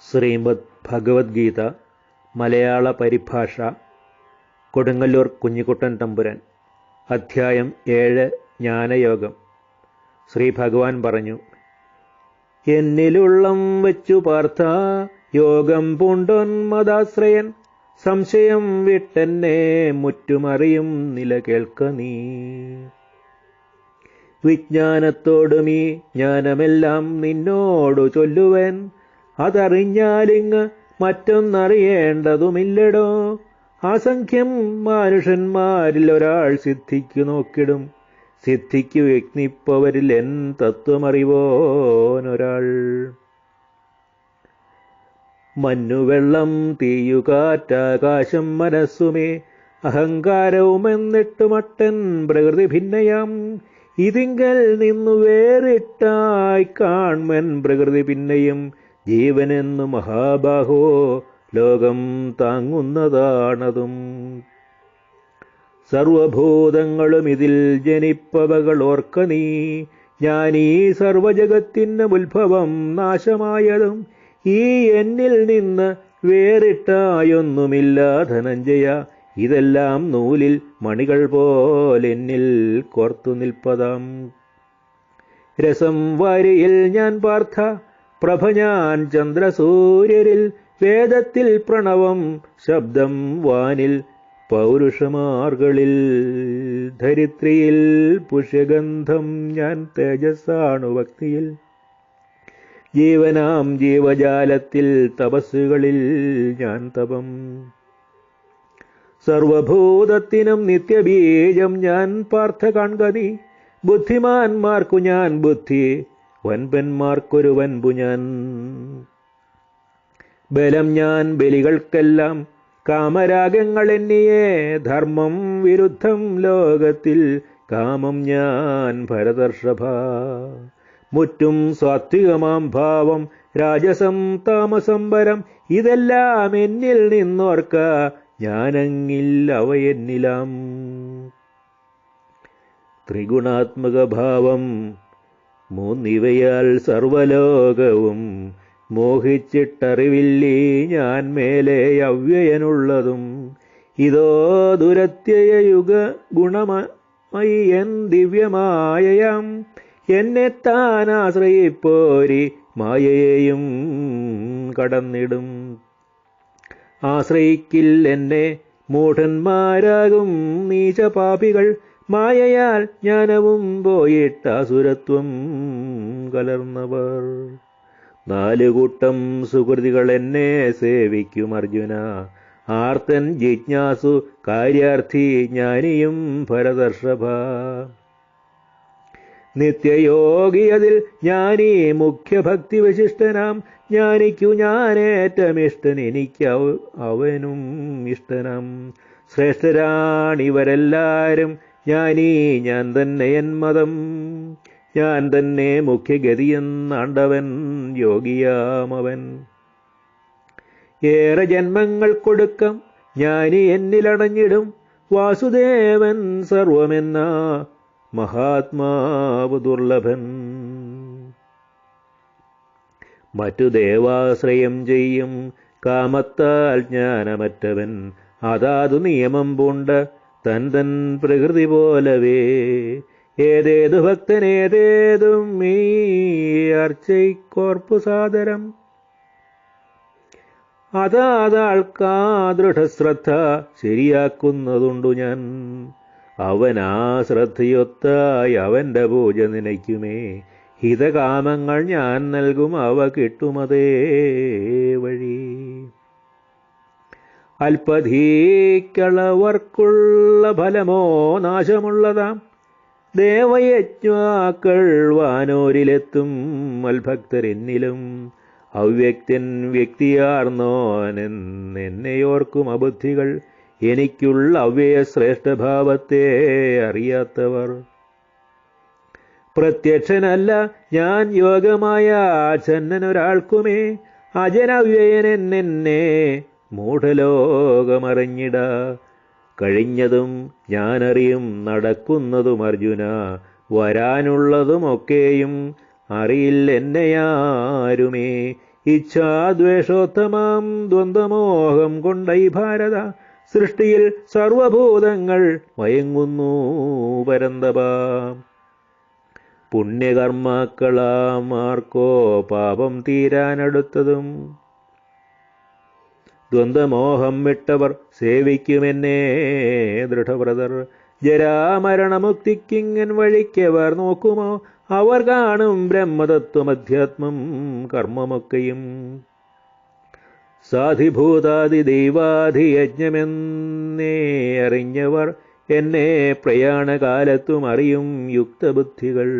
ശ്രീമദ് ഭഗവത്ഗീത മലയാള പരിഭാഷ കൊടുങ്ങല്ലൂർ കുഞ്ഞിക്കുട്ടൻ തമ്പുരാൻ. അധ്യായം 7 ജ്ഞാനയോഗം. ശ്രീ ഭഗവാൻ പറഞ്ഞു: എന്നിലുള്ളം വച്ചു പാർത്ഥ യോഗം പൂണ്ടോന്മദാശ്രയൻ, സംശയം വിട്ടെന്നെ മുറ്റുമറിയും നില കേൾക്ക നീ. വിജ്ഞാനത്തോടുമീ ജ്ഞാനമെല്ലാം നിന്നോടു ചൊല്ലുവൻ, അതറിഞ്ഞാലിങ്ങ് മറ്റൊന്നറിയേണ്ടതുമില്ലടോ. അസംഖ്യം മനുഷ്യന്മാരിൽ ഒരാൾ സിദ്ധിക്കു നോക്കിടും, സിദ്ധിക്കു യജ്ഞിപ്പവരിൽ എൻ തത്വമറിവോനൊരാൾ. മഞ്ഞുവെള്ളം തീയുകാറ്റാകാശം മനസ്സുമേ അഹങ്കാരവുമെന്നിട്ടുമട്ടൻ പ്രകൃതി ഭിന്നയാം. ഇതിങ്കൽ നിന്നു വേറിട്ടായി കാൺമൻ പ്രകൃതി പിന്നെയും ജീവനെന്നു മഹാബാഹോ ലോകം താങ്ങുന്നതാണതും. സർവഭൂതങ്ങളും ഇതിൽ ജനിപ്പവകൾ ഓർക്ക നീ, ഞാനീ സർവജഗത്തിനും ഉത്ഭവം നാശമായതും. ഈ എന്നിൽ നിന്ന് വേറിട്ടായൊന്നുമില്ല ധനഞ്ജയ, ഇതെല്ലാം നൂലിൽ മണികൾ പോലെന്നിൽ കോർത്തു നിൽപ്പതാം. രസം വാരിയിൽ ഞാൻ പാർത്ഥ, പ്രഭ ഞാൻ ചന്ദ്രസൂര്യരിൽ, വേദത്തിൽ പ്രണവം ശബ്ദം വാനിൽ പൗരുഷമാർകളിൽ, ധരിത്രിയിൽ പുഷ്യഗന്ധം ഞാൻ തേജസ്സാണു ഭക്തിയിൽ, ജീവനാം ജീവജാലത്തിൽ തപസ്സുകളിൽ ഞാൻ തപം. സർവഭൂതത്തിനും നിത്യബീജം ഞാൻ പാർത്ഥ കാൺക നീ, ബുദ്ധിമാന്മാർക്കു ഞാൻ ബുദ്ധി, വൻപന്മാർക്കൊരു വൻപു ഞാൻ. ബലം ഞാൻ ബലികൾക്കെല്ലാം, കാമരാഗങ്ങൾ എന്നിയേ ധർമ്മം വിരുദ്ധം ലോകത്തിൽ, കാമം ഞാൻ ഭരതർഷഭ. മുറ്റും സാത്വികമാം ഭാവം രാജസം താമസം പരം, ഇതെല്ലാം എന്നിൽ നിന്നോർക്ക ഞാനങ്ങിൽ അവയെന്നിലാം. ത്രിഗുണാത്മക ഭാവം മൂന്നിവയാൽ സർവലോകവും മോഹിച്ചിട്ടറിവില്ലീ ഞാൻ മേലെ അവ്യയനുള്ളതും. ഇതോ ദുരത്യയുഗ ഗുണമയി എൻ ദിവ്യമായയാം, എന്നെ താൻ ആശ്രയിപ്പോരി മായയെയും കടന്നിടും. ആശ്രയിക്കിൽ എന്നെ മൂഢന്മാരാകും നീചപാപികൾ, മായയാൽ ജ്ഞാനവും പോയിട്ട അസുരത്വം കലർന്നവർ. 4 കൂട്ടം സുകൃതികൾ എന്നെ സേവിക്കും അർജുന, ആർത്തൻ ജിജ്ഞാസു കാര്യാർത്ഥി ജ്ഞാനിയും ഭരതർഷഭ. നിത്യയോഗി അതിൽ ജ്ഞാനി മുഖ്യഭക്തി വിശിഷ്ടനാം, ജ്ഞാനിക്കു ഞാനേറ്റമിഷ്ടൻ എനിക്ക് അവനും ഇഷ്ടനാം. ശ്രേഷ്ഠരാണിവരെല്ലാരും ജ്ഞാനീ ഞാൻ തന്നെ എൻ മതം, ഞാൻ തന്നെ മുഖ്യഗതിയെന്നാണ്ടവൻ യോഗിയാമവൻ. ഏറെ ജന്മങ്ങൾ കൊടുക്കം ജ്ഞാനി എന്നിലടഞ്ഞിടും, വാസുദേവൻ സർവമെന്ന മഹാത്മാവ് ദുർലഭൻ. മറ്റു ദേവാശ്രയം ചെയ്യും കാമത്താൽ ജ്ഞാനമറ്റവൻ, അതാതു നിയമം പൂണ്ട് തൻ തൻ പ്രകൃതി പോലവേ. ഏതേതു ഭക്തനേതേതും ഈ അർച്ചയ്ക്കോർപ്പു സാദരം, അതാതാൾക്കാ ദൃഢശ്രദ്ധ ശരിയാക്കുന്നതുണ്ടു ഞാൻ. അവനാ ശ്രദ്ധയൊത്തായി അവന്റെ പൂജ നിനയ്ക്കുമേ, ഹിതകാമങ്ങൾ ഞാൻ നൽകും അവ കിട്ടുമതേ വഴി. അല്പധീക്കളവർക്കുള്ള ഫലമോ നാശമുള്ളതാം, ദേവയജ്ഞാക്കൾ വാനോരിലെത്തും മൽഭക്തരെന്നിലും. അവ്യക്തൻ വ്യക്തിയാർന്നോനെന്നെയോർക്കും അബുദ്ധികൾ, എനിക്കുള്ള അവ്യയ ശ്രേഷ്ഠഭാവത്തെ അറിയാത്തവർ. പ്രത്യക്ഷനല്ല ഞാൻ യോഗമായ ആച്ഛന്നനൊരാൾക്കുമേ, അജനവ്യയനെന്നെ മൂഢലോകമറിഞ്ഞിട. കഴിഞ്ഞതും ഞാനറിയും നടക്കുന്നതും അർജുന, വരാനുള്ളതുമൊക്കെയും അറിയില്ലെന്നെയാരുമേ. ഇച്ഛാദ്വേഷോത്തമാം ദ്വന്ദ്വമോഹം കൊണ്ടൈ ഭാരത സൃഷ്ടിയിൽ സർവഭൂതങ്ങൾ മയങ്ങുന്നു പരന്തപ. പുണ്യകർമാക്കളാമാർക്കോ പാപം തീരാനടുത്തതും ദ്വന്ദ്വമോഹം വിട്ടവർ സേവിക്കുമെന്നേ ദൃഢവ്രതർ. ജരാമരണമുക്തിക്കിങ്ങൻ വഴിക്കവർ നോക്കുമോ, അവർ കാണും ബ്രഹ്മതത്വം അധ്യാത്മം കർമ്മമൊക്കെയും. സാധിഭൂതാദിദൈവാധിയജ്ഞമെന്നേ അറിഞ്ഞവർ എന്നെ പ്രയാണകാലത്തും അറിയും യുക്തബുദ്ധികൾ.